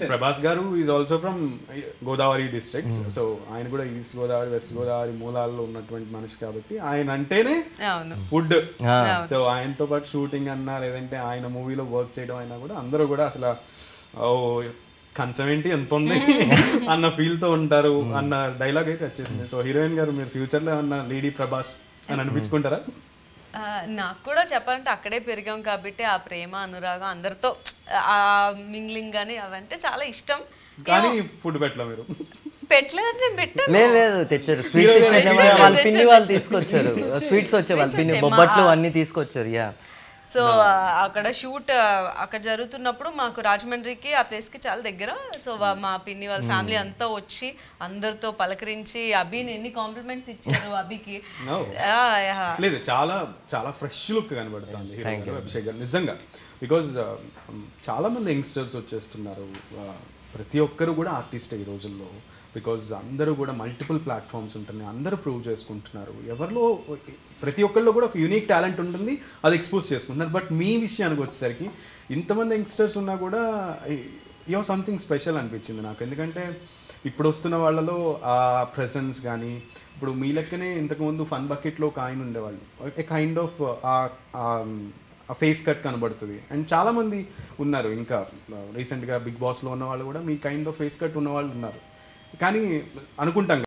ప్రభాస్ గారు is also from Godavari district, so ఆయన కూడా ఈస్ట్ గోదావరి వెస్ట్ గోదావరి మూలాల్లో ఉన్నటువంటి మనిషి కాబట్టి ఆయన అంటేనే ఫుడ్. సో ఆయనతో పాటు షూటింగ్ అన్నా లేదంటే ఆయన మూవీలో వర్క్ చేయడం అయినా కూడా అందరూ కూడా అసలు కంచం ఏంటి ఎంత ఉంది అన్న ఫీల్ తో ఉంటారు అన్న డైలాగ్ అయితే వచ్చేసింది. సో హీరోయిన్ గారు మీరు ఫ్యూచర్ లో ఏమన్నా లేడీ ప్రభాస్ అని అనిపించుకుంటారా? నాకు కూడా చెప్పాలంటే అక్కడే పెరిగాం కాబట్టి ఆ ప్రేమ అనురాగం అందరితో ఆ మింగ్లింగ్ కానీ అవంటే చాలా ఇష్టం. కానీ ఫుడ్ పెట్టలే మీరు? పెట్టలేదు, నేను పెట్టాను. లేదు తెచ్చారు స్వీట్స్, వాళ్ళ పిన్ని వాళ్ళు తీసుకొచ్చారు స్వీట్స్, వచ్చే వాళ్ళ పిన్ని బొబ్బట్లు అన్ని తీసుకొచ్చారు. యా సో అక్కడ షూట్ అక్కడ జరుగుతున్నప్పుడు మాకు రాజమండ్రికి ఆ ప్లేస్కి చాలా దగ్గర. సో మా పిన్ని వాళ్ళ ఫ్యామిలీ అంతా వచ్చి అందరితో పలకరించి అభిని ఎన్ని కాంప్లిమెంట్స్ ఇచ్చారు అభికి. లేదు చాలా చాలా ఫ్రెష్ లుక్ కనబడుతుంది హీరో అభిషేక్ గారు నిజంగా. బికాజ్ చాలా మంది యంగ్స్టర్స్ వచ్చేస్తున్నారు, ప్రతి ఒక్కరు కూడా ఆర్టిస్టే ఈ రోజుల్లో. బికాజ్ అందరూ కూడా మల్టిపుల్ ప్లాట్ఫామ్స్ ఉంటున్నాయి, అందరూ ప్రూవ్ చేసుకుంటున్నారు. ఎవరిలో ప్రతి ఒక్కరిలో కూడా ఒక యూనిక్ టాలెంట్ ఉంటుంది, అది ఎక్స్పోజ్ చేసుకుంటున్నారు. బట్ మీ విషయానికి వచ్చేసరికి ఇంతమంది యంగ్స్టర్స్ ఉన్నా కూడా యో సంథింగ్ స్పెషల్ అనిపించింది నాకు. ఎందుకంటే ఇప్పుడు వస్తున్న వాళ్ళలో ఆ ప్రెసెన్స్ కానీ, ఇప్పుడు మీ లెక్కనే ఇంతకుముందు ఫన్ బకెట్లో ఒక ఆయన ఉండేవాళ్ళు, ఏ కైండ్ ఆఫ్ ఆ ఫేస్ కట్ కనబడుతుంది. అండ్ చాలామంది ఉన్నారు ఇంకా రీసెంట్గా బిగ్ బాస్లో ఉన్న వాళ్ళు కూడా మీ కైండ్ ఆఫ్ ఫేస్ కట్ ఉన్న వాళ్ళు ఉన్నారు. కానీ అనుకుంటాం